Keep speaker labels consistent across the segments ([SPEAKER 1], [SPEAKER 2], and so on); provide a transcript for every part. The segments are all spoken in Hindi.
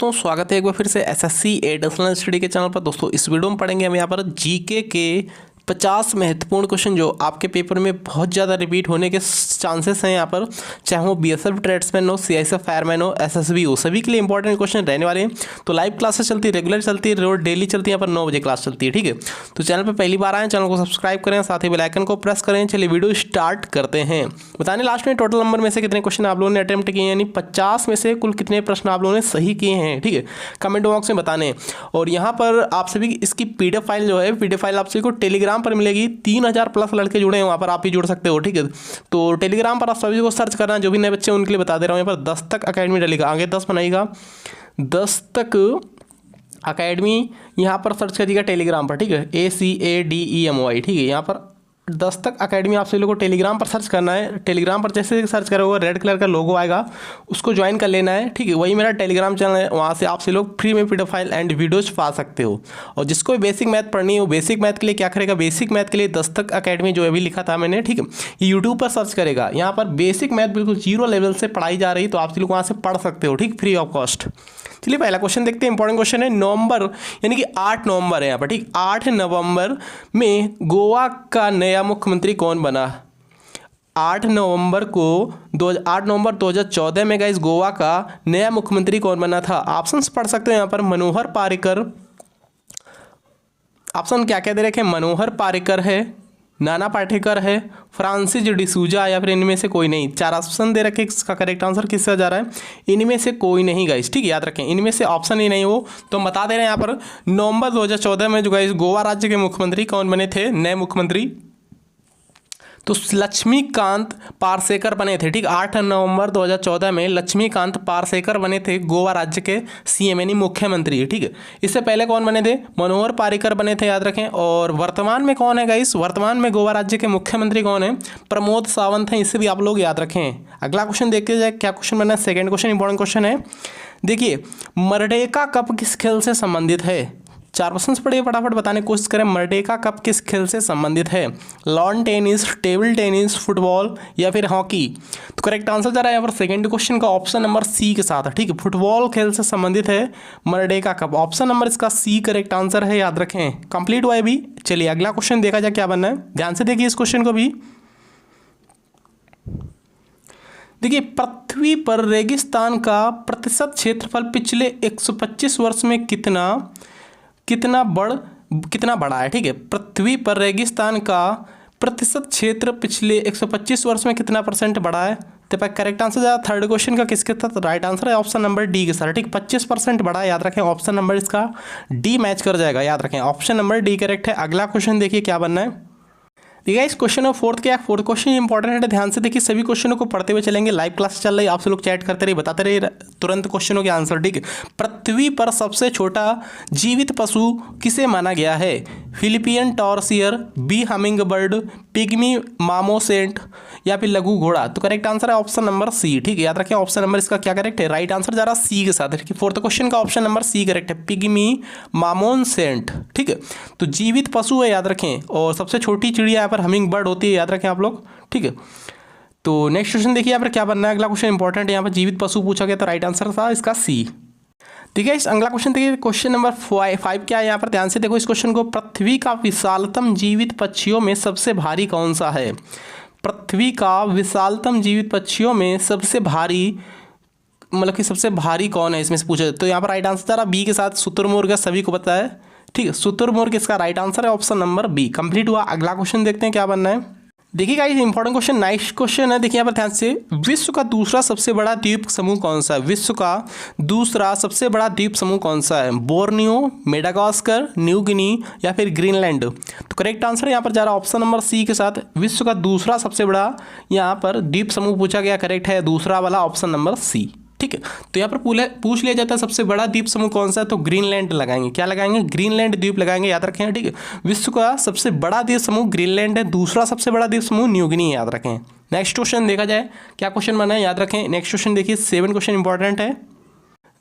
[SPEAKER 1] तो स्वागत है एक बार फिर से एसएससी एडिशनल स्टडी के चैनल पर। दोस्तों इस वीडियो में पढ़ेंगे हम यहाँ पर जीके के 50 महत्वपूर्ण क्वेश्चन जो आपके पेपर में बहुत ज़्यादा रिपीट होने के चांसेस हैं यहाँ पर, चाहे वो बीएसएफ ट्रेड्समैन हो, सीआईएसएफ फायरमैन हो, एसएसबी हो, सभी के लिए इंपॉर्टेंट क्वेश्चन रहने वाले हैं। तो लाइव क्लासेस चलती है, रेगुलर चलती है, रोज डेली चलती है, यहाँ पर 9 बजे क्लास चलती है। ठीक है, तो चैनल पर पहली बार आए, चैनल को सब्सक्राइब करें, साथ ही बेल आइकन को प्रेस करें। चलिए वीडियो स्टार्ट करते हैं। बताने लास्ट में टोटल नंबर में से कितने क्वेश्चन आप लोगों ने अटेम्प्ट किए, यानी 50 में से कुल कितने प्रश्न आप लोगों ने सही किए हैं। ठीक है, कमेंट बॉक्स में बताने। और यहाँ पर आप सभी इसकी पीडीएफ फाइल जो है, पीडीएफ फाइल आप सभी को टेलीग्राम पर मिलेगी। 3000 प्लस लड़के जुड़े हैं वहाँ पर, आप भी जुड़ सकते हो। ठीक है, तो टेलीग्राम पर आप सभी को सर्च करना, जो भी नए बच्चे उनके लिए बता दे रहा हूँ। यहाँ पर दस्तक अकेडमी डलेगा, आगे 10 बनाइएगा, दस्तक अकेडमी यहाँ पर सर्च करिएगा टेलीग्राम पर। ठीक है, ACADEMY। ठीक है, यहाँ पर दस्तक अकेडमी आप सभी लोगों को टेलीग्राम पर सर्च करना है। टेलीग्राम पर जैसे सर्च करोगे रेड कलर का लोगो आएगा, उसको ज्वाइन कर लेना है। ठीक है, वही मेरा टेलीग्राम चैनल है, वहाँ से आप सभी लोग फ्री में पीडीएफ फाइल एंड वीडियोज पा सकते हो। और जिसको भी बेसिक मैथ पढ़नी है वो बेसिक मैथ के लिए क्या करेगा, बेसिक मैथ के लिए दस्तक अकेडमी जो अभी लिखा था मैंने, ठीक है, ये यूट्यूब पर सर्च करेगा। यहाँ पर बेसिक मैथ बिल्कुल 0 लेवल से पढ़ाई जा रही, तो आप सभी लोग वहाँ से पढ़ सकते हो। ठीक, फ्री ऑफ कॉस्ट। चलिए पहला क्वेश्चन देखते हैं, इंपॉर्टेंट क्वेश्चन है। नवंबर यानी कि 8 नवंबर है यहाँ पर। ठीक, 8 नवंबर में गोवा का नया मुख्यमंत्री कौन बना? 8 नवंबर 2014 में गाइस गोवा का नया मुख्यमंत्री कौन बना था? ऑप्शंस पढ़ सकते हो यहाँ पर। मनोहर पारिकर, ऑप्शन क्या क्या दे रखे हैं? मनोहर पारिकर है, नाना पाटेकर है, फ्रांसिस डिसूजा, या फिर इनमें से कोई नहीं। 4 ऑप्शन दे रखे, इसका करेक्ट आंसर किसका जा रहा है? इनमें से कोई नहीं गाइस। ठीक है, याद रखें, इनमें से ऑप्शन ही नहीं हो। तो हम बता दे रहे हैं यहाँ पर, नवंबर 2014 में जो गाइस गोवा राज्य के मुख्यमंत्री कौन बने थे, नए मुख्यमंत्री? तो लक्ष्मीकांत पारसेकर बने थे। ठीक, 8 नवंबर 2014 में लक्ष्मीकांत पारसेकर बने थे गोवा राज्य के सीएम यानी मुख्यमंत्री। ठीक है, इससे पहले कौन बने थे? मनोहर पारिकर बने थे, याद रखें। और वर्तमान में कौन है गाइस? वर्तमान में गोवा राज्य के मुख्यमंत्री कौन है? प्रमोद सावंत हैं, इससे भी आप लोग याद रखें। अगला क्वेश्चन देखते जाए, क्या क्वेश्चन बना है? सेकेंड क्वेश्चन इंपॉर्टेंट क्वेश्चन है। देखिए, मर्डेका कप किस खेल से संबंधित है? 4 क्वेश्चंस पढ़िए, फटाफट बताने की कोशिश करें। मर्डेका कप किस खेल से संबंधित है? Lawn tennis, table tennis, football, या फिर हॉकी? तो करेक्ट आंसर जा रहा है यहाँ पर सेकंड क्वेश्चन का ऑप्शन नंबर सी के साथ। ठीक है, फुटबॉल खेल से संबंधित है मर्डेका कप। ऑप्शन नंबर इसका सी करेक्ट आंसर है, याद रखें। कंप्लीट हुआ है भी। चलिए अगला क्वेश्चन देखा जाए क्या बनना है, ध्यान से देखिए इस क्वेश्चन को भी। देखिए, पृथ्वी पर रेगिस्तान का प्रतिशत क्षेत्रफल पिछले 125 वर्ष में कितना बड़ा है? ठीक है, पृथ्वी पर रेगिस्तान का प्रतिशत क्षेत्र पिछले 125 वर्ष में कितना % बढ़ा है? तो करेक्ट आंसर जाए थर्ड क्वेश्चन का किसके साथ? राइट आंसर है ऑप्शन नंबर डी के साथ। ठीक, 25% बढ़ा है, याद रखें। ऑप्शन नंबर इसका डी मैच कर जाएगा, याद रखें। ऑप्शन नंबर डी करेक्ट है। अगला क्वेश्चन देखिए क्या बनना है। देखिए इस क्वेश्चन और फोर्थ क्वेश्चन इंपॉर्टेंट है, ध्यान से देखिए। सभी क्वेश्चनों को पढ़ते हुए चलेंगे, लाइव क्लास चल रही है, आप सब लोग चैट करते रहिए, बताते रहिए तुरंत क्वेश्चनों के आंसर। ठीक है, पृथ्वी पर सबसे छोटा जीवित पशु किसे माना गया है? Philippine tarsier, bee humming bird, pygmy marmoset, या फिर लघु घोड़ा? तो करेक्ट आंसर है ऑप्शन नंबर सी। ठीक है, याद रखें ऑप्शन नंबर इसका क्या करेक्ट है? राइट आंसर जा रहा है सी के साथ। ठीक है, फोर्थ क्वेश्चन का ऑप्शन नंबर सी करेक्ट है, पिग्मी मामोसेंट। ठीक है, तो जीवित पशु है, याद रखें। और सबसे छोटी चिड़िया यहाँ पर हमिंग बर्ड होती है, याद रखें आप लोग। ठीक है, तो नेक्स्ट क्वेश्चन देखिए यहाँ पर क्या बनना है। अगला क्वेश्चन इंपॉर्टेंट है, यहाँ पर जीवित पशु पूछा गया, तो राइट आंसर था इसका सी। ठीक है, इस अगला क्वेश्चन देखिए, क्वेश्चन नंबर 5 क्या है यहाँ पर, ध्यान से देखो इस क्वेश्चन को। पृथ्वी का विशालतम जीवित पक्षियों में सबसे भारी कौन सा है? पृथ्वी का विशालतम जीवित पक्षियों में सबसे भारी, मतलब कि सबसे भारी कौन है इसमें से पूछा। तो यहाँ पर राइट आंसर जरा बी के साथ शुतुरमुर्ग, सभी को पता है। ठीक है, शुतुरमुर्ग इसका राइट आंसर है, ऑप्शन नंबर बी। कंप्लीट हुआ। अगला क्वेश्चन देखते हैं क्या बनना है। देखिए guys important question, nice question है। देखिए यहाँ पर ध्यान से, विश्व का दूसरा सबसे बड़ा द्वीप समूह कौन सा है? विश्व का दूसरा सबसे बड़ा द्वीप समूह कौन सा है? बोर्नियो, मेडागास्कर, न्यू गिनी, या फिर ग्रीनलैंड? तो करेक्ट आंसर यहाँ पर जा रहा है ऑप्शन नंबर सी के साथ। विश्व का दूसरा सबसे बड़ा यहाँ पर द्वीप समूह पूछा गया, करेक्ट है दूसरा वाला ऑप्शन नंबर सी। ठीक है, तो यहाँ पर पूछ लिया जाता है सबसे बड़ा द्वीप समूह कौन सा है, तो ग्रीनलैंड लगाएंगे। क्या लगाएंगे? ग्रीनलैंड द्वीप लगाएंगे, याद रखें। ठीक है, विश्व का सबसे बड़ा द्वीप समूह ग्रीनलैंड है, दूसरा सबसे बड़ा द्वीप समूह न्यू गिनी है, याद रखें। नेक्स्ट क्वेश्चन देखा जाए क्या क्वेश्चन बना है, याद रखें। नेक्स्ट क्वेश्चन देखिए, 7 क्वेश्चन इंपॉर्टेंट है।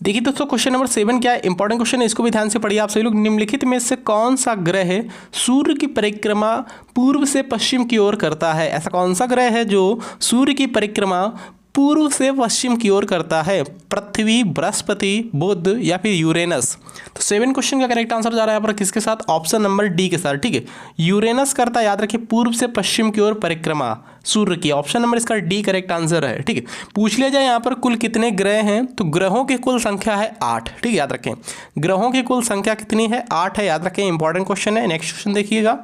[SPEAKER 1] देखिए दोस्तों क्वेश्चन नंबर 7 क्या है, इंपॉर्टेंट क्वेश्चन है, इसको भी ध्यान से पढ़िए आप सभी लोग। निम्नलिखित में से कौन सा ग्रह सूर्य की परिक्रमा पूर्व से पश्चिम की ओर करता है? ऐसा कौन सा ग्रह है जो सूर्य की परिक्रमा पूर्व से पश्चिम की ओर करता है? पृथ्वी, बृहस्पति, बुध या फिर यूरेनस? तो 7 क्वेश्चन का करेक्ट आंसर जा रहा है यहाँ पर किसके साथ? ऑप्शन नंबर डी के साथ। ठीक है, यूरेनस करता है, याद रखिए, पूर्व से पश्चिम की ओर परिक्रमा सूर्य की। ऑप्शन नंबर इसका डी करेक्ट आंसर है। ठीक है, पूछ लिया जाए यहाँ पर कुल कितने ग्रह हैं, तो ग्रहों की कुल संख्या है 8। ठीक है, याद रखें, ग्रहों की कुल संख्या कितनी है? 8 है, याद रखें, इंपॉर्टेंट क्वेश्चन है। नेक्स्ट क्वेश्चन देखिएगा।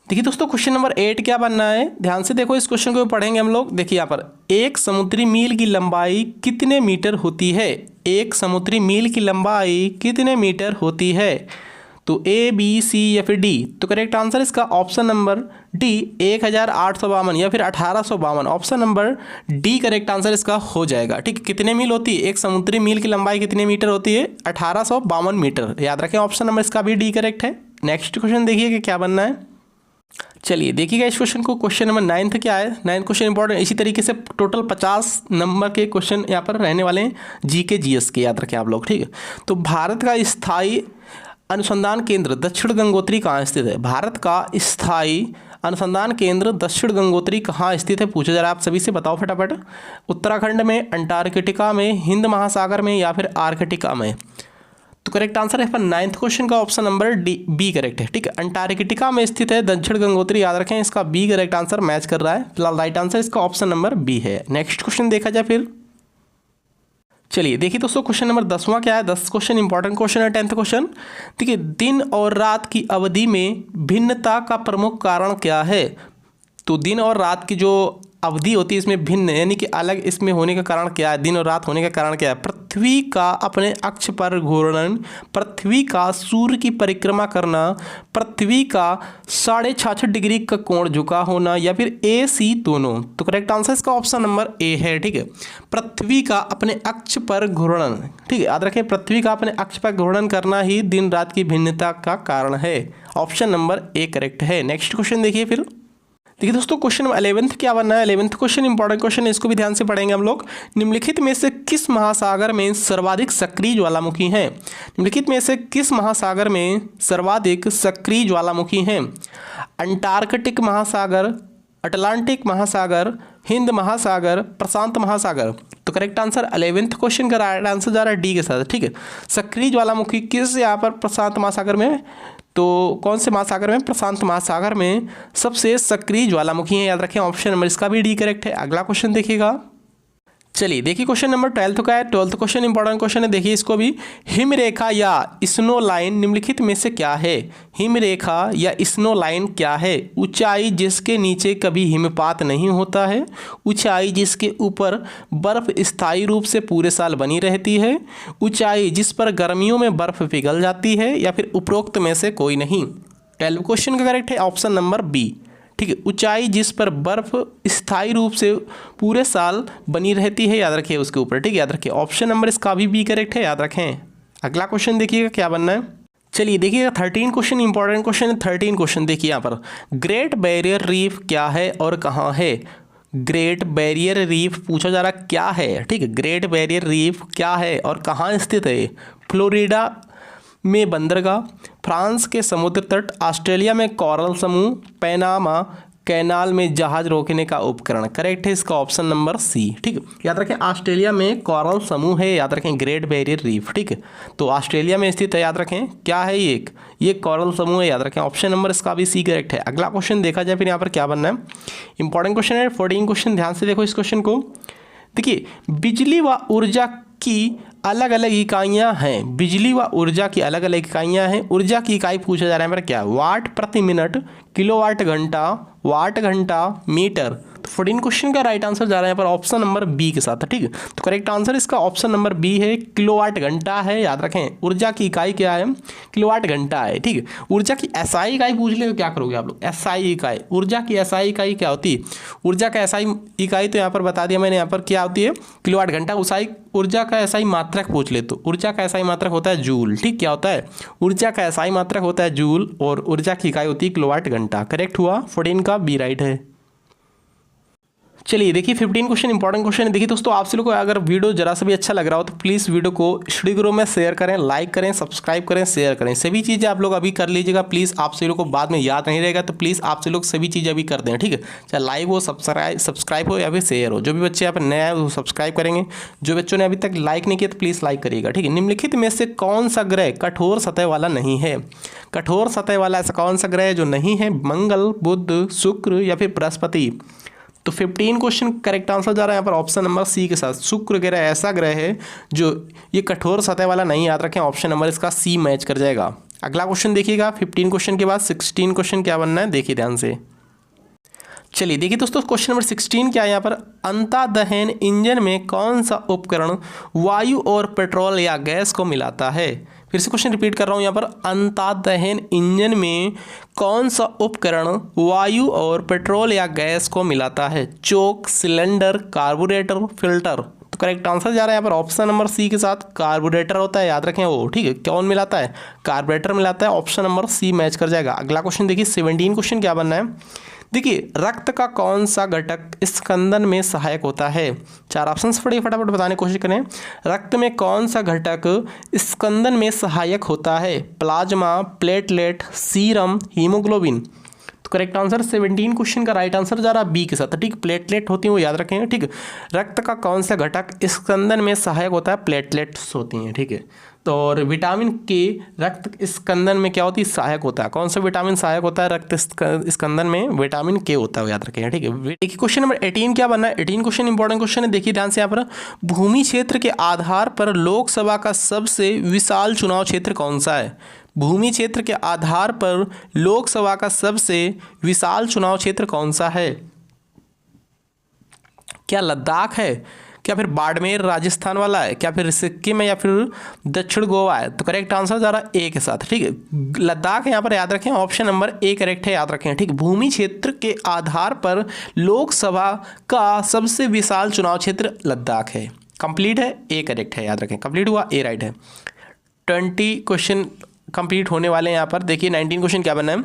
[SPEAKER 1] देखिए दोस्तों, क्वेश्चन नंबर 8 क्या बनना है, ध्यान से देखो, इस क्वेश्चन को पढ़ेंगे हम लोग। देखिए यहाँ पर, एक समुद्री मील की लंबाई कितने मीटर होती है? एक समुद्री मील की लंबाई कितने मीटर होती है? तो ए, बी, सी या फिर डी? तो करेक्ट आंसर इसका ऑप्शन नंबर डी 1852 या फिर 1852। Option number D correct answer इसका हो जाएगा। ठीक है, कितने मील होती है? एक समुद्री मील की लंबाई कितने मीटर होती है? 1852 मीटर। याद रखें, ऑप्शन नंबर इसका भी डी करेक्ट है। नेक्स्ट क्वेश्चन देखिए कि क्या बनना है। चलिए देखिएगा इस क्वेश्चन को। क्वेश्चन नंबर 9 क्या है? 9 क्वेश्चन इंपॉर्टेंट। इसी तरीके से टोटल 50 नंबर के क्वेश्चन यहाँ पर रहने वाले हैं, जीके जीएस के, याद रखें आप लोग। ठीक है, तो भारत का स्थायी अनुसंधान केंद्र दक्षिण गंगोत्री कहाँ स्थित है? भारत का स्थायी अनुसंधान केंद्र दक्षिण गंगोत्री कहाँ स्थित है? पूछा जा रहा है, आप सभी से बताओ फटाफट। उत्तराखंड में, अंटार्कटिका में, हिंद महासागर में या फिर आर्कटिका में? तो करेक्ट आंसर है 9th क्वेश्चन का option number D, B correct है। ठीक है, अंटार्कटिका में स्थित है दक्षिण गंगोत्री, याद रखें, इसका बी करेक्ट आंसर मैच कर रहा है। फिलहाल राइट आंसर इसका ऑप्शन नंबर बी है। नेक्स्ट क्वेश्चन देखा जाए फिर। चलिए देखिए दोस्तों, क्वेश्चन नंबर 10वां क्या है? 10 क्वेश्चन इंपॉर्टेंट क्वेश्चन है। 10th क्वेश्चन देखिए, दिन और रात की अवधि में भिन्नता का प्रमुख कारण क्या है? तो दिन और रात की जो अवधि होती है इसमें भिन्न, यानी कि अलग, इसमें होने का कारण क्या है? दिन और रात होने का कारण क्या है? पृथ्वी का अपने अक्ष पर घूर्णन, पृथ्वी का सूर्य की परिक्रमा करना, पृथ्वी का 66.5 डिग्री का कोण झुका होना या फिर ए, सी दोनों? तो करेक्ट आंसर इसका ऑप्शन नंबर ए है। ठीक है, पृथ्वी का अपने अक्ष पर घूर्णन। ठीक है, याद रखें, पृथ्वी का अपने अक्ष पर घूर्णन करना ही दिन रात की भिन्नता का कारण है। ऑप्शन नंबर ए करेक्ट है। नेक्स्ट क्वेश्चन देखिए फिर। देखिए दोस्तों, क्वेश्चन नंबर 11th क्या बनना है? 11th क्वेश्चन इंपॉर्टेंट क्वेश्चन है, इसको भी ध्यान से पढ़ेंगे हम लोग। निम्नलिखित में से किस महासागर में सर्वाधिक सक्रिय ज्वालामुखी हैं? निम्नलिखित में से किस महासागर में सर्वाधिक सक्रिय ज्वालामुखी हैं? अंटार्कटिक महासागर, अटलांटिक महासागर, हिंद महासागर, प्रशांत महासागर? तो करेक्ट आंसर 11th क्वेश्चन का राइट आंसर जा रहा है डी के साथ। ठीक है, सक्रिय ज्वालामुखी किस यहाँ पर? प्रशांत महासागर में। तो कौन से महासागर में? प्रशांत महासागर में सबसे सक्रिय ज्वालामुखी है, याद रखें, ऑप्शन नंबर इसका भी डी करेक्ट है। अगला क्वेश्चन देखिएगा। चलिए देखिए, क्वेश्चन नंबर 12 का है। 12th क्वेश्चन इंपॉर्टेंट क्वेश्चन है, देखिए इसको भी। हिमरेखा या स्नो लाइन निम्नलिखित में से क्या है? हिमरेखा या स्नो लाइन क्या है? ऊंचाई जिसके नीचे कभी हिमपात नहीं होता है, ऊंचाई जिसके ऊपर बर्फ स्थायी रूप से पूरे साल बनी रहती है, ऊंचाई जिस पर गर्मियों में बर्फ पिघल जाती है, या फिर उपरोक्त में से कोई नहीं? 12 क्वेश्चन का करेक्ट है ऑप्शन नंबर बी। ठीक है, ऊंचाई जिस पर बर्फ स्थायी रूप से पूरे साल बनी रहती है, याद रखिए उसके ऊपर। ठीक है, याद रखिए, ऑप्शन नंबर इसका भी बी करेक्ट है, याद रखें। अगला क्वेश्चन देखिएगा क्या बनना है। चलिए देखिएगा, 13 क्वेश्चन इंपॉर्टेंट क्वेश्चन है। 13 क्वेश्चन देखिए यहाँ पर, ग्रेट बैरियर रीफ क्या है और कहाँ है? ग्रेट बैरियर रीफ पूछा जा रहा क्या है? ठीक है, ग्रेट बैरियर रीफ क्या है और कहाँ स्थित है? फ्लोरिडा में बंदरगाह, फ्रांस के समुद्र तट, ऑस्ट्रेलिया में कोरल समूह, पैनामा कैनाल में जहाज रोकने का उपकरण? करेक्ट है इसका ऑप्शन नंबर सी। ठीक है, याद रखें, ऑस्ट्रेलिया में कोरल समूह है, याद रखें, ग्रेट बैरियर रीफ। ठीक है, तो ऑस्ट्रेलिया में स्थित है, याद रखें, क्या है ये कोरल समूह है, याद रखें, ऑप्शन नंबर इसका भी सी करेक्ट है। अगला क्वेश्चन देखा जाए फिर यहाँ पर क्या बनना है। इंपॉर्टेंट क्वेश्चन है 14 क्वेश्चन, ध्यान से देखो इस क्वेश्चन को। देखिए, बिजली व ऊर्जा की अलग अलग इकाइयाँ हैं, बिजली व ऊर्जा की अलग अलग इकाइयाँ हैं। ऊर्जा की इकाई पूछा जा रहा है मेरा क्या? वाट प्रति मिनट, किलोवाट घंटा, वाट घंटा, मीटर। तो 14 क्वेश्चन का राइट आंसर जा रहा है यहाँ पर ऑप्शन नंबर बी के साथ। ठीक है, तो करेक्ट आंसर इसका ऑप्शन नंबर बी है, किलोवाट घंटा है, याद रखें। ऊर्जा की इकाई क्या है? किलोवाट घंटा है। ठीक है, ऊर्जा की एसआई इकाई पूछ ले तो क्या करोगे आप लोग? एसआई इकाई, ऊर्जा की एसआई इकाई क्या होती है? ऊर्जा का एसआई इकाई तो यहाँ पर बता दिया मैंने, यहाँ पर क्या होती है? किलोवाट घंटा। ऊर्जा का एसआई मात्रक पूछ ले तो ऊर्जा का एसआई मात्रक होता है जूल। ठीक, क्या होता है? ऊर्जा का एसआई मात्रक होता है जूल और ऊर्जा की इकाई होती है किलोवाट घंटा। करेक्ट हुआ, 14 का बी राइट है। चलिए देखिए 15 क्वेश्चन इंपॉर्टेंट क्वेश्चन है। देखिए दोस्तों, आप सभी लोग को अगर वीडियो जरा सा भी अच्छा लग रहा हो तो प्लीज़ वीडियो को स्टडी ग्रुप में शेयर करें, लाइक करें, सब्सक्राइब करें, शेयर करें। सभी चीज़ें आप लोग अभी कर लीजिएगा प्लीज़। आप सभी लोग को बाद में याद नहीं रहेगा तो प्लीज़ आप सभी लोग सभी चीज़ें अभी कर दें, ठीक है। चाहे लाइक हो, सब्सक्राइब हो या फिर शेयर हो। जो भी बच्चे यहाँ पर नया है वो सब्सक्राइब करेंगे। जो बच्चों ने अभी तक लाइक नहीं किया तो प्लीज़ लाइक करिएगा, ठीक है। निम्नलिखित में से कौन सा ग्रह कठोर सतह वाला नहीं है? कठोर सतह वाला ऐसा कौन सा ग्रह है जो नहीं है? मंगल, बुध, शुक्र या फिर बृहस्पति। तो 15 क्वेश्चन करेक्ट आंसर जा रहा है यहाँ पर ऑप्शन नंबर सी के साथ। शुक्र ग्रह ऐसा ग्रह है जो ये कठोर सतह वाला नहीं, याद रखें ऑप्शन नंबर इसका सी मैच कर जाएगा। अगला क्वेश्चन देखिएगा, 15 क्वेश्चन के बाद 16 क्वेश्चन क्या बनना है देखिए ध्यान से। चलिए देखिए दोस्तों, क्वेश्चन नंबर 16 क्या है यहाँ पर? अंतर्दहन इंजन में कौन सा उपकरण वायु और पेट्रोल या गैस को मिलाता है? फिर से क्वेश्चन रिपीट कर रहा हूँ यहाँ पर। अंतर्दहन इंजन में कौन सा उपकरण वायु और पेट्रोल या गैस को मिलाता है? चोक, सिलेंडर, कार्बोरेटर, फिल्टर। तो करेक्ट आंसर जा रहा है यहाँ पर ऑप्शन नंबर सी के साथ। कार्बोरेटर होता है, याद रखें वो, ठीक है। कौन मिलाता है? कार्बोरेटर मिलाता है। ऑप्शन नंबर सी मैच कर जाएगा। अगला क्वेश्चन देखिए 17 क्वेश्चन क्या बनना है? देखिए रक्त का कौन सा घटक स्कंदन में सहायक होता है? 4 ऑप्शंस पढ़िए, फटाफट बताने की कोशिश करें। रक्त में कौन सा घटक स्कंदन में सहायक होता है? Plasma, platelet, serum, haemoglobin. तो करेक्ट आंसर 17 क्वेश्चन का राइट आंसर जा रहा है बी के साथ, ठीक। प्लेटलेट होती हैं वो याद रखेंगे, ठीक। रक्त का कौन सा घटक स्कंदन में सहायक होता है? प्लेटलेट्स होती हैं, ठीक है। तो और विटामिन के रक्त स्कंदन में क्या होती है? सहायक होता है। कौन सा विटामिन सहायक होता है रक्त स्कंदन में? विटामिन के होता है, याद रखेंगे, ठीक है। देखिए क्वेश्चन नंबर 18 क्या बनना है? 18 क्वेश्चन इंपॉर्टेंट क्वेश्चन है, देखिए ध्यान से यहाँ पर। भूमि क्षेत्र के आधार पर लोकसभा का सबसे विशाल चुनाव क्षेत्र कौन सा है? भूमि क्षेत्र के आधार पर लोकसभा का सबसे विशाल चुनाव क्षेत्र कौन सा है? क्या लद्दाख है? क्या फिर बाड़मेर राजस्थान वाला है? क्या फिर सिक्किम है? या फिर दक्षिण गोवा है? तो करेक्ट आंसर जा रहा है ए के साथ, ठीक है। लद्दाख यहाँ पर याद रखें, ऑप्शन नंबर ए करेक्ट है, याद रखें, ठीक। भूमि क्षेत्र के आधार पर लोकसभा का सबसे विशाल चुनाव क्षेत्र लद्दाख है। कंप्लीट है, ए करेक्ट है, याद रखें। कंप्लीट हुआ, ए राइट है। 20 क्वेश्चन कंप्लीट होने वाले हैं यहाँ पर। देखिए 19 क्वेश्चन क्या बना है?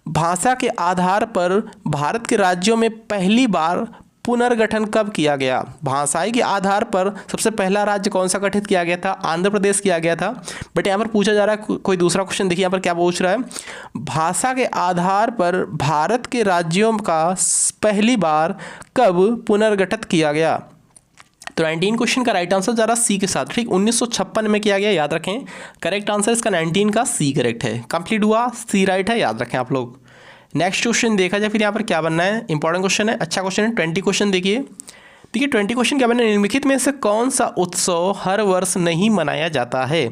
[SPEAKER 1] भाषा के आधार पर भारत के राज्यों में पहली बार पुनर्गठन कब किया गया? भाषाई के आधार पर सबसे पहला राज्य कौन सा गठित किया गया था? आंध्र प्रदेश किया गया था। बट यहाँ पर पूछा जा रहा है कोई दूसरा क्वेश्चन, देखिए यहाँ पर क्या पूछ रहा है। भाषा के आधार पर भारत के राज्यों का पहली बार कब पुनर्गठित किया गया? तो 19 क्वेश्चन का राइट आंसर जा रहा है सी के साथ, ठीक। 1956 में किया गया, याद रखें। करेक्ट आंसर इसका 19 का सी करेक्ट है। कंप्लीट हुआ, सी राइट है, याद रखें आप लोग। नेक्स्ट क्वेश्चन देखा जाए फिर यहाँ पर क्या बनना है। इंपॉर्टेंट क्वेश्चन है, अच्छा क्वेश्चन है। 20 क्वेश्चन देखिए 20 क्वेश्चन क्या बनना है? निम्नलिखित में से कौन सा उत्सव हर वर्ष नहीं मनाया जाता है?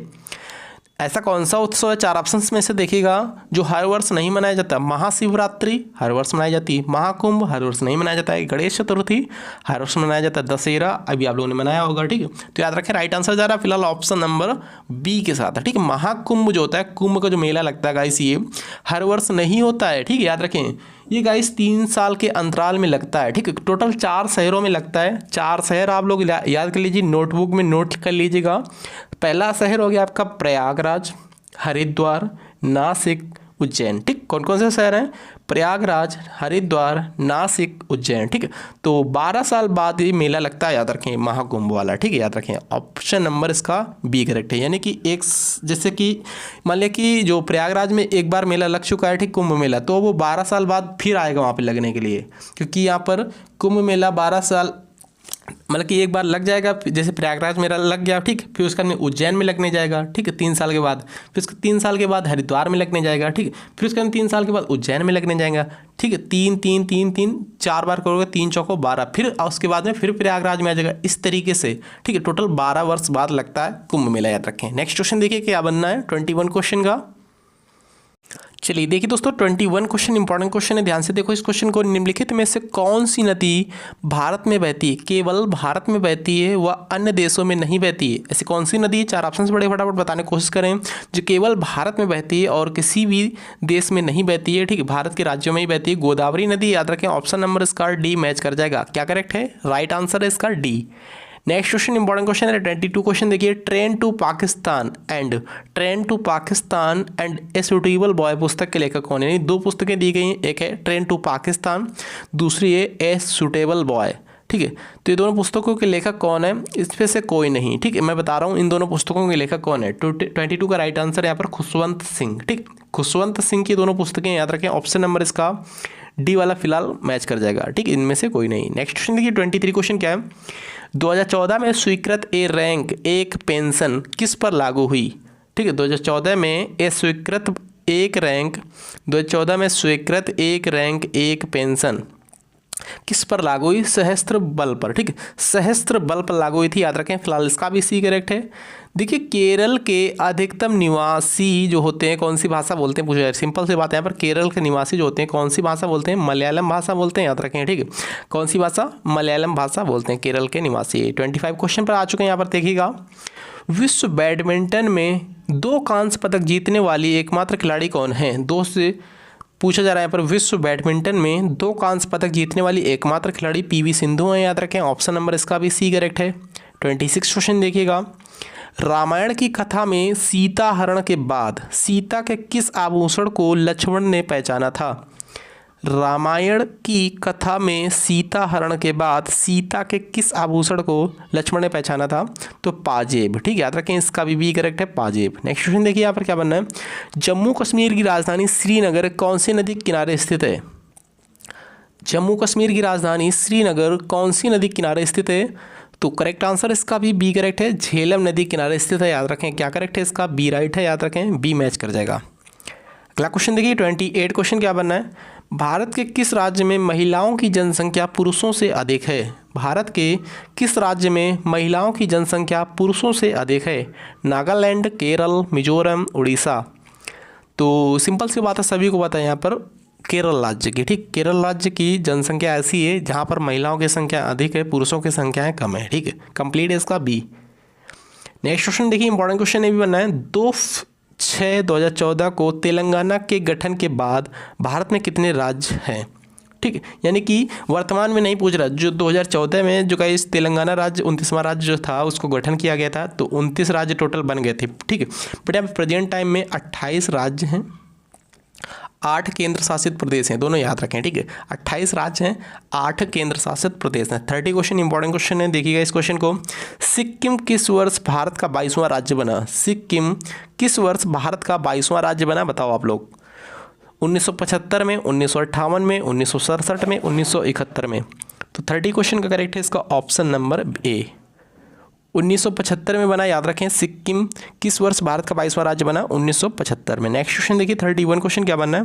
[SPEAKER 1] ऐसा कौन सा उत्सव है? 4 ऑप्शंस में से देखिएगा जो हर वर्ष नहीं मनाया जाता। महाशिवरात्रि हर वर्ष मनाई जाती है, महाकुंभ हर वर्ष नहीं मनाया जाता है, गणेश चतुर्थी हर वर्ष मनाया जाता है, दशहरा अभी आप लोगों ने मनाया होगा, ठीक है। तो याद रखें राइट आंसर जा रहा है फिलहाल ऑप्शन नंबर बी के साथ, ठीक है। महाकुंभ जो होता है, कुंभ का जो मेला लगता है गाइस, ये हर वर्ष नहीं होता है, ठीक है, याद रखें। ये गाइस 3 साल के अंतराल में लगता है, ठीक है। टोटल 4 शहरों में लगता है। 4 शहर आप लोग याद कर लीजिए, नोटबुक में नोट कर लीजिएगा। पहला शहर हो गया आपका प्रयागराज, हरिद्वार, नासिक, उज्जैन, ठीक। कौन कौन से शहर हैं? प्रयागराज, हरिद्वार, नासिक, उज्जैन, ठीक है। तो 12 साल बाद ये मेला लगता है, याद रखें, महाकुंभ वाला, ठीक है, याद रखें। ऑप्शन नंबर इसका बी करेक्ट है। यानी कि एक जैसे कि मान लिया कि जो प्रयागराज में एक बार मेला लग चुका है, ठीक, कुंभ मेला, तो वो 12 साल बाद फिर आएगा वहाँ पर लगने के लिए, क्योंकि यहाँ पर कुंभ मेला 12 साल मतलब कि एक बार लग जाएगा। जैसे प्रयागराज मेला लग गया, ठीक, फिर उसका में उज्जैन में लगने जाएगा, ठीक है, 3 साल के बाद। फिर उसके 3 साल के बाद हरिद्वार में लगने जाएगा, ठीक, फिर उसके 3 साल के बाद उज्जैन में लगने जाएगा, ठीक है। 3 3 3 3 4 बार करोगे, 3 चौको 12, फिर उसके बाद में फिर प्रयागराज में आ जाएगा, इस तरीके से, ठीक है। टोटल 12 वर्ष बाद लगता है कुंभ मेला, याद रखें। नेक्स्ट क्वेश्चन देखिए क्या बनना है 21 क्वेश्चन का। चलिए देखिए दोस्तों 21 क्वेश्चन इंपॉर्टेंट क्वेश्चन है, ध्यान से देखो इस क्वेश्चन को। निम्नलिखित में से कौन सी नदी भारत में बहती है? केवल भारत में बहती है, वह अन्य देशों में नहीं बहती है। ऐसी कौन सी नदी है? 4 ऑप्शन बड़े फटाफट बताने की कोशिश करें, जो केवल भारत में बहती है और किसी भी देश में नहीं बहती है, ठीक है, भारत के राज्यों में ही बहती है। गोदावरी नदी, याद रखें, ऑप्शन नंबर इसका डी मैच कर जाएगा। क्या करेक्ट है? राइट आंसर है इसका D. Next question important question है 22 क्वेश्चन देखिए, train to Pakistan and a suitable boy पुस्तक के लेखक कौन है? यानी दो पुस्तकें दी गई हैं, एक है ट्रेन टू पाकिस्तान, दूसरी है ए सुटेबल बॉय। ठीक है, तो ये दोनों पुस्तकों के लेखक कौन है? इसमें से कोई नहीं। ठीक है, मैं बता रहा हूँ इन दोनों पुस्तकों के लेखक कौन है। 22 का राइट आंसर यहाँ पर खुशवंत सिंह। ठीक, खुशवंत सिंह की दोनों पुस्तकें याद रखें। ऑप्शन नंबर इसका डी वाला फिलहाल मैच कर जाएगा। ठीक, इनमें से कोई नहीं। नेक्स्ट क्वेश्चन देखिए 23 क्वेश्चन क्या है, 2014 में स्वीकृत ए रैंक एक पेंशन किस पर लागू हुई? ठीक है, 2014 में स्वीकृत एक रैंक एक पेंशन किस पर लागू हुई? सहस्त्र बल पर। ठीक है, सहस्त्र बल पर लागू हुई थी, याद रखें। फिलहाल इसका भी सी करेक्ट है। देखिए, केरल के अधिकतम निवासी जो होते हैं कौन सी भाषा बोलते हैं? पूछा जाए, सिंपल सी बात है यहाँ पर, केरल के निवासी जो होते हैं कौन सी भाषा बोलते हैं? मलयालम भाषा बोलते हैं, याद रखें। ठीक है, कौन सी भाषा? मलयालम भाषा बोलते हैं केरल के निवासी। 25 क्वेश्चन पर आ चुके हैं यहाँ पर, देखिएगा। विश्व बैडमिंटन में 2 कांस्य पदक जीतने वाली एकमात्र खिलाड़ी कौन है? 2 से पूछा जा रहा है यहाँ पर, विश्व बैडमिंटन में 2 कांस्य पदक जीतने वाली एकमात्र खिलाड़ी पीवी सिंधु हैं, याद रखें। ऑप्शन नंबर इसका भी सी करेक्ट है। 26 क्वेश्चन देखिएगा, रामायण की कथा में सीता हरण के बाद सीता के किस आभूषण को लक्ष्मण ने पहचाना था? रामायण की कथा में सीता हरण के बाद सीता के किस आभूषण को लक्ष्मण ने पहचाना था? तो पाजेब। ठीक है, याद रखें, इसका भी करेक्ट है, पाजेब। नेक्स्ट क्वेश्चन देखिए यहाँ पर क्या बनना है, जम्मू कश्मीर की राजधानी श्रीनगर कौन सी नदी के किनारे स्थित है? जम्मू कश्मीर की राजधानी श्रीनगर कौन सी नदी किनारे स्थित है? तो करेक्ट आंसर इसका भी करेक्ट है, झेलम नदी किनारे स्थित है, याद रखें। क्या करेक्ट है इसका? बी राइट है, याद रखें, बी मैच कर जाएगा। अगला क्वेश्चन देखिए 28 क्वेश्चन क्या बनना है, भारत के किस राज्य में महिलाओं की जनसंख्या पुरुषों से अधिक है? भारत के किस राज्य में महिलाओं की जनसंख्या पुरुषों से अधिक है? नागालैंड, केरल, मिजोरम, उड़ीसा। तो सिंपल सी बात है, सभी को पता है यहाँ पर केरल राज्य की। ठीक, केरल राज्य की जनसंख्या ऐसी है जहाँ पर महिलाओं की संख्या अधिक है, पुरुषों की संख्या कम है। ठीक है, कंप्लीट है इसका बी। नेक्स्ट क्वेश्चन देखिए, इंपॉर्टेंट क्वेश्चन ये भी बनना है, 2/6/2014 को तेलंगाना के गठन के बाद भारत में कितने राज्य हैं? ठीक है, यानी कि वर्तमान में नहीं पूछ रहा, जो 2014 में जो इस तेलंगाना राज्य 29वां राज्य जो था उसको गठन किया गया था, तो 29 राज्य टोटल बन गए थे। ठीक है, बट यहाँ प्रेजेंट टाइम में 28 राज्य हैं, 8 केंद्र शासित प्रदेश हैं, दोनों याद रखें। ठीक है, 28 राज्य हैं, 8 केंद्र शासित प्रदेश हैं। 30 क्वेश्चन इंपॉर्टेंट क्वेश्चन है, देखिएगा इस क्वेश्चन को, सिक्किम किस वर्ष भारत का 22वां राज्य बना? सिक्किम किस वर्ष भारत का 22वां राज्य बना, बताओ आप लोग। 1975 में, 1958 में, 1967 में, 1971 में। तो 30 क्वेश्चन का करेक्ट है इसका ऑप्शन नंबर ए, 1975 में बना, याद रखें। सिक्किम किस वर्ष भारत का 22वां राज्य बना? 1975 में। नेक्स्ट क्वेश्चन देखिए 31 क्वेश्चन क्या बनना है,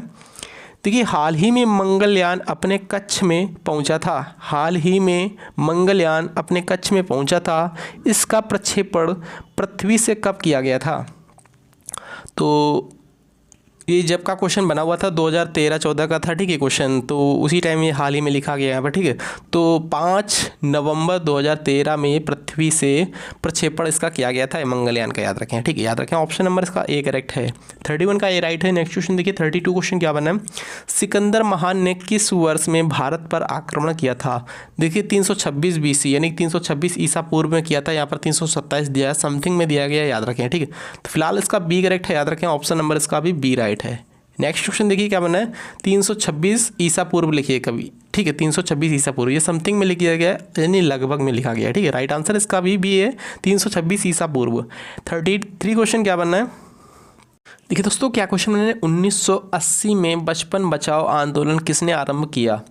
[SPEAKER 1] देखिए, हाल ही में मंगलयान अपने कक्ष में पहुंचा था। हाल ही में मंगलयान अपने कक्ष में पहुंचा था, इसका प्रक्षेपण पृथ्वी से कब किया गया था? तो ये जब का क्वेश्चन बना हुआ था 2013-14 का था। ठीक है, क्वेश्चन तो उसी टाइम ये हाल ही में लिखा गया है यहाँ पर। ठीक है, तो 5 नवंबर 2013 में पृथ्वी से प्रक्षेपण इसका किया गया था, मंगलयान का, याद रखें। ठीक है, याद रखें, ऑप्शन नंबर इसका ए करेक्ट है। 31 का ए राइट है। नेक्स्ट क्वेश्चन देखिए 32 क्वेश्चन क्या बना है, सिकंदर महान ने किस वर्ष में भारत पर आक्रमण किया था? देखिए 326 BC यानी 326 ईसा पूर्व में किया था, यहाँ पर 327 दिया है, समथिंग में दिया गया, याद रखें। ठीक है, तो फिलहाल इसका बी करेक्ट है, याद रखें, ऑप्शन नंबर इसका भी बी राइट है। नेक्स्ट क्वेश्चन देखिए क्या बना है, 326 ईसा पूर्व लिखिए कभी। ठीक है, 326 ईसा पूर्व, ये समथिंग में लिखा गया यानी लगभग में लिखा गया है। ठीक है, राइट आंसर इसका भी है 326 ईसा पूर्व। 33 क्वेश्चन क्या बनना है, देखिए दोस्तों क्या क्वेश्चन बना है, 1980 में बचपन बचाओ आंदोलन किसने आरंभ किया?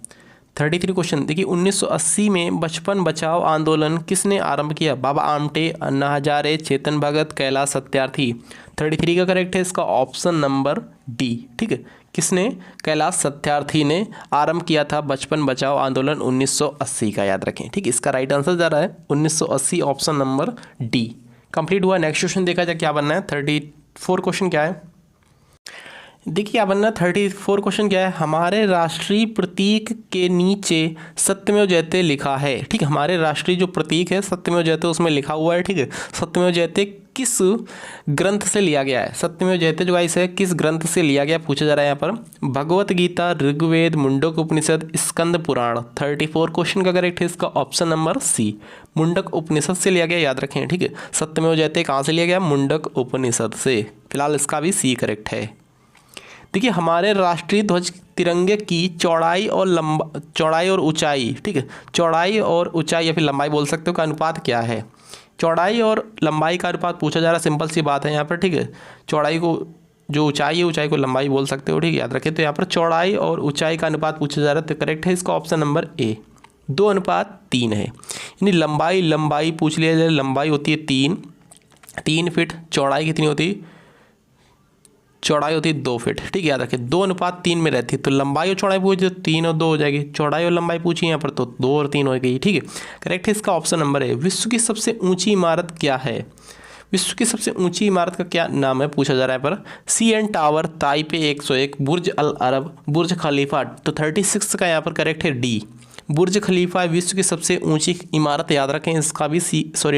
[SPEAKER 1] 33 क्वेश्चन देखिए, 1980 में बचपन बचाओ आंदोलन किसने आरंभ किया? बाबा आमटे, अन्ना हजारे, चेतन भगत, कैलाश सत्यार्थी। 33 का करेक्ट है इसका ऑप्शन नंबर डी। ठीक है, किसने? कैलाश सत्यार्थी ने आरंभ किया था बचपन बचाओ आंदोलन 1980 का, याद रखें। ठीक है, इसका राइट आंसर जा रहा है 1980, ऑप्शन नंबर डी। कंप्लीट हुआ। नेक्स्ट क्वेश्चन देखा जाए क्या बनना है, 34 क्वेश्चन क्या है, देखिए क्या बनना है। 34 क्वेश्चन क्या है, हमारे राष्ट्रीय प्रतीक के नीचे सत्यमेव जयते लिखा है। ठीक है, हमारे राष्ट्रीय जो प्रतीक है सत्यमेव जयते उसमें लिखा हुआ है। ठीक है, सत्यमेव जयते किस ग्रंथ से लिया गया है? सत्यमेव जयते जो गाइस है किस ग्रंथ से लिया गया पूछा जा रहा है यहाँ पर। भगवत गीता, ऋग्वेद, मुंडक उपनिषद, स्कंद पुराण। 34 क्वेश्चन का करेक्ट है इसका ऑप्शन नंबर सी, मुंडक उपनिषद से लिया गया, याद रखें, ठीक है। सत्यमेव जयते कहाँ से लिया गया? मुंडक उपनिषद से। फिलहाल इसका भी सी करेक्ट है। देखिए हमारे राष्ट्रीय ध्वज तिरंगे की चौड़ाई और ऊंचाई, ठीक है, चौड़ाई और ऊंचाई या फिर लंबाई बोल सकते हो, का अनुपात क्या है? चौड़ाई और लंबाई का अनुपात पूछा जा रहा है, सिंपल सी बात है यहाँ पर, ठीक है। चौड़ाई को जो ऊंचाई है, ऊंचाई को लंबाई बोल सकते हो, ठीक है, याद रखें। तो यहाँ पर चौड़ाई और ऊंचाई का अनुपात पूछा जा रहा है, तो करेक्ट है इसका ऑप्शन नंबर ए, 2:3 है। यानी लंबाई पूछ लिया जाए, लंबाई होती है 3 फीट, चौड़ाई कितनी होती है? चौड़ाई होती है 2 फीट, ठीक है, याद रखें। 2:3 में रहती है, तो लंबाई और चौड़ाई पूछी तो 3 और 2 हो जाएगी, चौड़ाई और लंबाई पूछी यहाँ पर तो 2 और 3 हो गई, ठीक है। करेक्ट है इसका ऑप्शन नंबर है। विश्व की सबसे ऊंची इमारत क्या है? विश्व की सबसे ऊंची इमारत का क्या नाम है पूछा जा रहा है पर। CN टावर, ताइपे 101, बुर्ज अल अरब, बुर्ज खलीफा। तो 36 का यहाँ पर करेक्ट है डी, बुर्ज खलीफा विश्व की सबसे ऊंची इमारत, याद रखें, इसका भी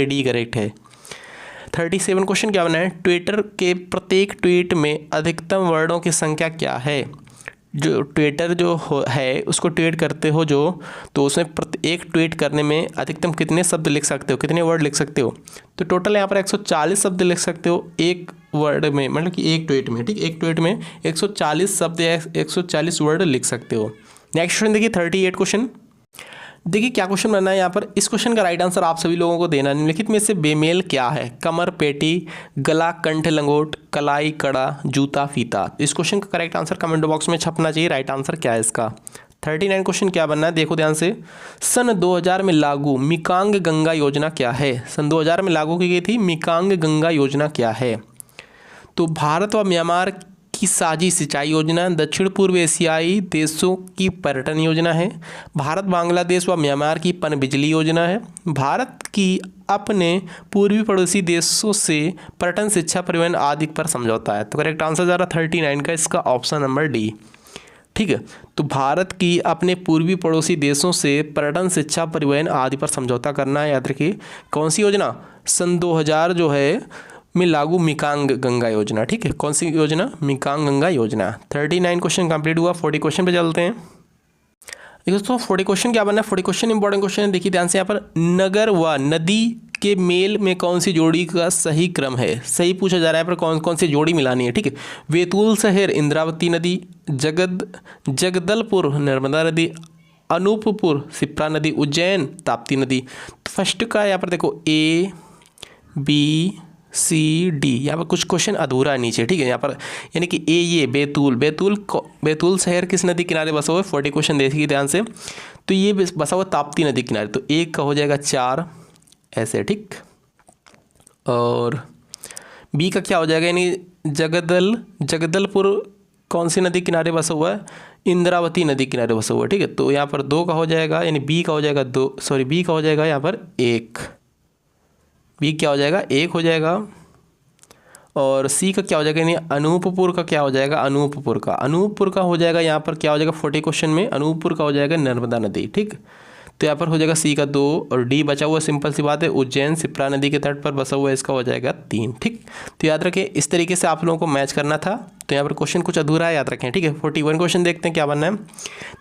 [SPEAKER 1] डी करेक्ट है। 37 क्वेश्चन क्या बना है? ट्विटर के प्रत्येक ट्वीट में अधिकतम वर्डों की संख्या क्या है? जो ट्विटर जो है उसको ट्वीट करते हो जो, तो उसमें प्रत्येक ट्वीट करने में अधिकतम कितने शब्द लिख सकते हो, कितने वर्ड लिख सकते हो? तो टोटल यहाँ पर 140 शब्द लिख सकते हो एक वर्ड में, मतलब कि एक ट्वीट में, ठीक, एक ट्वीट में 140 शब्द या 140 वर्ड लिख सकते हो। नेक्स्ट क्वेश्चन देखिए 38 क्वेश्चन। देखिए क्या क्वेश्चन बनना है यहाँ पर। इस क्वेश्चन का राइट आंसर आप सभी लोगों को देना। निम्नलिखित में से बेमेल क्या है? कमर पेटी, गला कंठ लंगोट, कलाई कड़ा, जूता फीता। इस क्वेश्चन का करेक्ट आंसर कमेंट बॉक्स में छपना चाहिए। राइट आंसर क्या है इसका? 39 क्वेश्चन क्या बनना है, देखो ध्यान से। सन 2000 में लागू मिकांग गंगा योजना क्या है? सन 2000 में लागू की गई थी मिकांग गंगा योजना क्या है? तो भारत व म्यांमार की साझी सिंचाई योजना, दक्षिण पूर्व एशियाई देशों की पर्यटन योजना है, भारत बांग्लादेश व म्यांमार की पनबिजली योजना है, भारत की अपने पूर्वी पड़ोसी देशों से पर्यटन, शिक्षा, परिवहन आदि पर समझौता है। तो करेक्ट आंसर जा रहा 39 का इसका ऑप्शन नंबर डी, ठीक है। तो भारत की अपने पूर्वी पड़ोसी देशों से पर्यटन, शिक्षा, परिवहन आदि पर समझौता करना है, याद रखिए। कौन सी योजना? सन 2000 जो है में लागू मिकांग गंगा योजना, ठीक है। कौन सी योजना? मिकांग गंगा योजना। 39 क्वेश्चन कंप्लीट हुआ। 40 क्वेश्चन पे चलते हैं। देखो दोस्तों 40 क्वेश्चन क्या बनना है, 40 क्वेश्चन इंपॉर्टेंट क्वेश्चन है, देखिए ध्यान से। यहाँ पर नगर व नदी के मेल में कौन सी जोड़ी का सही क्रम है? सही पूछा जा रहा है पर कौन कौन सी जोड़ी मिलानी है, ठीक है। वेतुल शहर इंद्रावती नदी, जगदलपुर नर्मदा नदी, अनूपपुर शिप्रा नदी, उज्जैन ताप्ती नदी। तो फर्स्ट का यहाँ पर देखो A B C D, यहाँ पर कुछ क्वेश्चन अधूरा है नीचे, ठीक है। यहाँ पर यानी कि ये बेतुल शहर किस नदी किनारे बसा हुआ है? 40 क्वेश्चन देखिए ध्यान से। तो ये बसा हुआ ताप्ती नदी किनारे, तो एक का हो जाएगा 4 ऐसे, ठीक। और बी का क्या हो जाएगा, यानी जगदलपुर कौन सी नदी किनारे बसा हुआ है? इंद्रावती नदी किनारे बसा हुआ है, ठीक है। तो यहाँ पर 2 का हो जाएगा, यानी बी का हो जाएगा 2, सॉरी बी का हो जाएगा यहाँ पर 1, बी क्या हो जाएगा 1 हो जाएगा। और सी का क्या हो जाएगा, यानी अनूपपुर का क्या हो जाएगा? अनूपपुर का हो जाएगा यहाँ पर क्या हो जाएगा 40 क्वेश्चन में? अनूपपुर का हो जाएगा नर्मदा नदी, ठीक। तो यहाँ पर हो जाएगा सी का 2 और डी बचा हुआ, सिंपल सी बात है, उज्जैन शिप्रा नदी के तट पर बसा हुआ है, इसका हो जाएगा 3, ठीक। तो याद रखें इस तरीके से आप लोगों को मैच करना था। तो यहाँ पर क्वेश्चन कुछ अधूरा है, याद रखें, ठीक है। 41 क्वेश्चन देखते हैं क्या बनना है।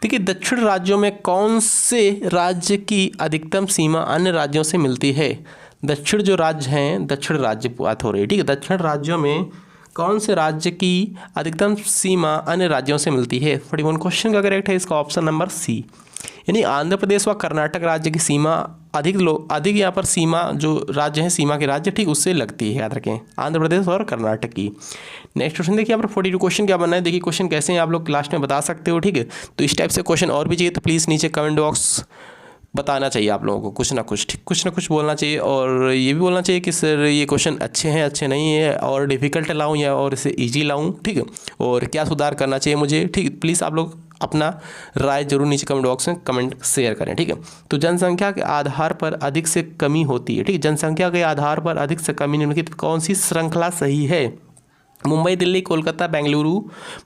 [SPEAKER 1] देखिए दक्षिण राज्यों में कौन से राज्य की अधिकतम सीमा अन्य राज्यों से मिलती है? दक्षिण जो राज्य हैं, दक्षिण राज्य बात हो रही है, ठीक है। दक्षिण राज्यों में कौन से राज्य की अधिकतम सीमा अन्य राज्यों से मिलती है? 41 क्वेश्चन का करेक्ट है इसका ऑप्शन नंबर सी, यानी आंध्र प्रदेश व कर्नाटक राज्य की सीमा अधिक यहाँ पर सीमा जो राज्य हैं, सीमा के राज्य, ठीक, उससे लगती है, याद रखें, आंध्र प्रदेश और कर्नाटक की। नेक्स्ट क्वेश्चन देखिए यहाँ पर 42 क्वेश्चन क्या बनना है। देखिए क्वेश्चन कैसे हैं आप लोग लास्ट में बता सकते हो, ठीक है। तो इस टाइप से क्वेश्चन और भी चाहिए तो प्लीज़ नीचे कमेंट बॉक्स बताना चाहिए आप लोगों को, कुछ ना कुछ, ठीक, कुछ ना कुछ बोलना चाहिए। और ये भी बोलना चाहिए कि सर ये क्वेश्चन अच्छे हैं, अच्छे नहीं है, और डिफ़िकल्ट लाऊं या और इसे इजी लाऊं, ठीक है, और क्या सुधार करना चाहिए मुझे, ठीक। प्लीज़ आप लोग अपना राय जरूर नीचे कमेंट बॉक्स में कमेंट शेयर करें, ठीक है। तो जनसंख्या के आधार पर अधिक से कमी होती है, ठीक है। जनसंख्या के आधार पर अधिक से कमी निम्नलिखित कौन सी श्रृंखला सही है? मुंबई दिल्ली कोलकाता बेंगलुरु,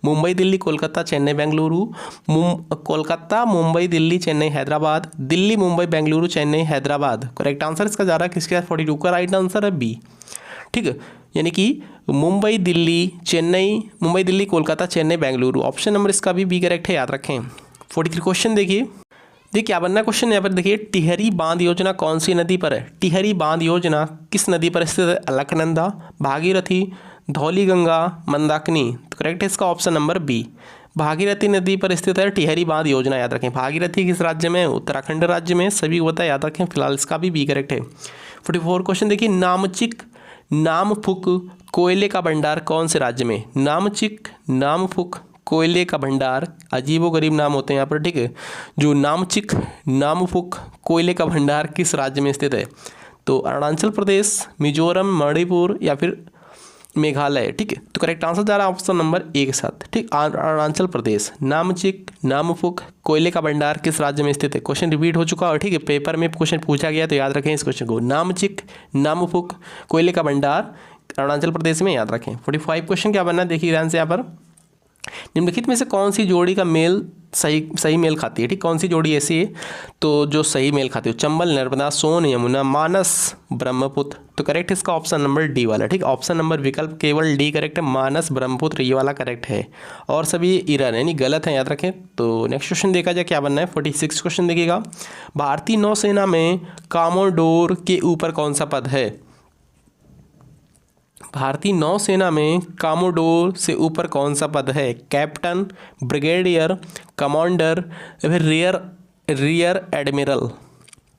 [SPEAKER 1] मुंबई दिल्ली कोलकाता चेन्नई बेंगलुरु, कोलकाता मुंबई दिल्ली चेन्नई हैदराबाद, दिल्ली मुंबई बेंगलुरु चेन्नई हैदराबाद। करेक्ट आंसर इसका जा रहा है किसके? 42 का राइट आंसर है बी, ठीक है, यानी कि मुंबई दिल्ली चेन्नई, मुंबई दिल्ली कोलकाता चेन्नई बेंगलुरु। ऑप्शन नंबर इसका भी करेक्ट है, याद रखें। 43 क्वेश्चन देखिए क्या बनना क्वेश्चन यहाँ पर देखिए, टिहरी बांध योजना कौन सी नदी पर है? टिहरी बांध योजना किस नदी पर स्थित है? अलकनंदा, भागीरथी, धौलीगंगा, मंदाकिनी। तो करेक्ट है इसका ऑप्शन नंबर बी, भागीरथी नदी पर स्थित है टिहरी बांध योजना, याद रखें। भागीरथी किस राज्य में? उत्तराखंड राज्य में, सभी को पता है, याद रखें। फिलहाल इसका भी करेक्ट है। 44 क्वेश्चन देखिए, नामचिक नामफुक कोयले का भंडार कौन से राज्य में? नामचिक नामफुक कोयले का भंडार, अजीबोगरीब नाम होते हैं यहाँ पर, ठीक है। जो नामचिक नामफुक कोयले का भंडार किस राज्य में स्थित है? तो अरुणाचल प्रदेश, मिजोरम, मणिपुर या फिर मेघालय, ठीक है। तो करेक्ट आंसर जा रहा है ऑप्शन नंबर ए के साथ, ठीक। अरुणाचल प्रदेश। नामचिक नामफुक कोयले का भंडार किस राज्य में स्थित है? क्वेश्चन रिपीट हो चुका है, ठीक है, पेपर में क्वेश्चन पूछा गया, तो याद रखें इस क्वेश्चन को। नामचिक नामफुक कोयले का भंडार अरुणाचल प्रदेश में, याद रखें। 45 क्वेश्चन क्या बनना है देखिए ध्यान से यहाँ पर, निम्नलिखित में से कौन सी जोड़ी का मेल सही मेल खाती है, ठीक। कौन सी जोड़ी ऐसी है तो जो सही मेल खाती है? चंबल, नर्मदा, सोन, यमुना, मानस, ब्रह्मपुत्र। तो करेक्ट इसका ऑप्शन नंबर डी वाला, ठीक। ऑप्शन नंबर विकल्प केवल डी करेक्ट है, मानस ब्रह्मपुत्र ये वाला करेक्ट है, और सभी इरर यानी गलत है, याद रखें। तो नेक्स्ट क्वेश्चन देखा जाए क्या बनना है। 46 क्वेश्चन देखिएगा, भारतीय नौसेना में कमोडोर के ऊपर कौन सा पद है? भारतीय नौसेना में कमोडोर से ऊपर कौन सा पद है? कैप्टन, ब्रिगेडियर, कमांडर या फिर रियर एडमिरल।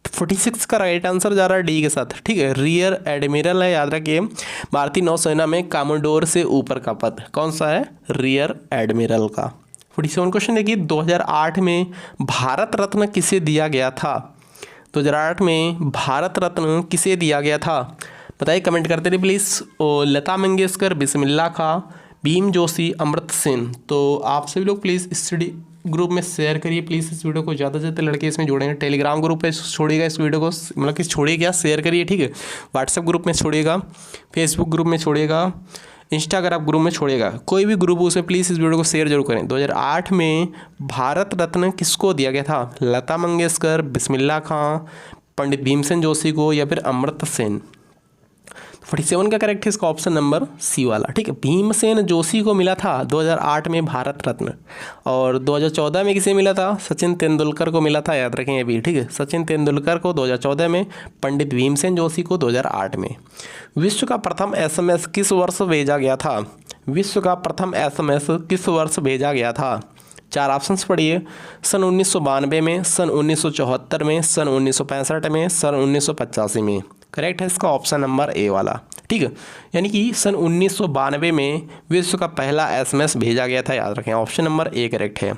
[SPEAKER 1] 46 का राइट आंसर जा रहा है डी के साथ, ठीक है, रियर एडमिरल है, याद रखिए। भारतीय नौसेना में कमोडोर से ऊपर का पद कौन सा है? रियर एडमिरल का। 47 क्वेश्चन देखिए, 2008 में भारत रत्न किसे दिया गया था? 2008 में भारत रत्न किसे दिया गया था? बताइए, कमेंट करते रहिए प्लीज़। लता मंगेशकर, बिस्मिल्लाह खां, भीम जोशी, अमृत सेन। तो आप सभी लोग प्लीज़ इस स्टडी ग्रुप में शेयर करिए प्लीज़ इस वीडियो को, ज़्यादा से ज़्यादा लड़के इसमें जुड़ेंगे। टेलीग्राम ग्रुप पे छोड़िएगा इस वीडियो को, मतलब कि छोड़िए क्या, शेयर करिए, ठीक है। व्हाट्सएप ग्रुप में छोड़िएगा, फेसबुक ग्रुप में छोड़िएगा, इंस्टाग्राम ग्रुप में छोड़िएगा, कोई भी ग्रुप उसमें प्लीज़ इस वीडियो को शेयर जरूर करें। 2008 में भारत रत्न किसको दिया गया था? लता मंगेशकर, बिस्मिल्लाह खां, पंडित भीमसेन जोशी को या फिर अमृत सेन। 47 का करेक्ट है इसका ऑप्शन नंबर सी वाला, ठीक है। भीमसेन जोशी को मिला था 2008 में भारत रत्न, और 2014 में किसे मिला था? सचिन तेंदुलकर को मिला था, याद रखें ये भी, ठीक है। सचिन तेंदुलकर को 2014 में, पंडित भीमसेन जोशी को 2008 में। विश्व का प्रथम SMS किस वर्ष भेजा गया था? विश्व का प्रथम SMS किस वर्ष भेजा गया था? 4 ऑप्शंस पढ़िए, सन 1992 में, सन 1974 में, सन 1965 में, सन 1985 में। करेक्ट है इसका ऑप्शन नंबर ए वाला, ठीक है। यानी कि सन 1992 में विश्व का पहला SMS भेजा गया था, याद रखें, ऑप्शन नंबर ए करेक्ट है।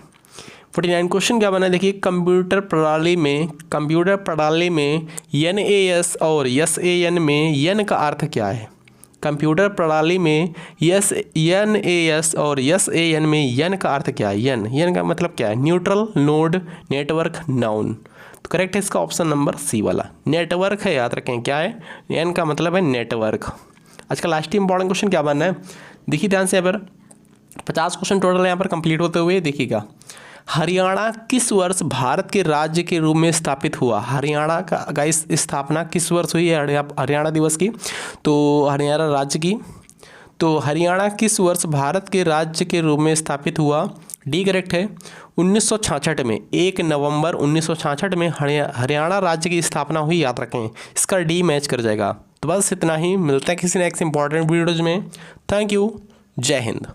[SPEAKER 1] 49 क्वेश्चन क्या बना है देखिए, कंप्यूटर प्रणाली में NAS और SAN में यन का अर्थ क्या है? कंप्यूटर प्रणाली में NAS और SAN में यन का अर्थ क्या है? यन का मतलब क्या है? Neutral, node, network, noun. तो करेक्ट है इसका ऑप्शन नंबर सी वाला, नेटवर्क है, याद रखें क्या है? एन का मतलब है नेटवर्क। आज का लास्ट इंपॉर्टेंट क्वेश्चन क्या बनना है देखिए ध्यान से, यहाँ पर 50 क्वेश्चन टोटल यहाँ पर कंप्लीट होते हुए देखिएगा। हरियाणा किस वर्ष भारत के राज्य के रूप में स्थापित हुआ? हरियाणा का गाइस स्थापना किस वर्ष हुई है हरियाणा दिवस की? तो हरियाणा राज्य की, तो हरियाणा किस वर्ष भारत के राज्य के रूप में स्थापित हुआ? डी करेक्ट है, 1966 में, 1 नवंबर 1966 में हरियाणा राज्य की स्थापना हुई, याद रखें, इसका डी मैच कर जाएगा। तो बस इतना ही, मिलता है किसी नेक्स्ट इंपॉर्टेंट वीडियोज में। थैंक यू, जय हिंद।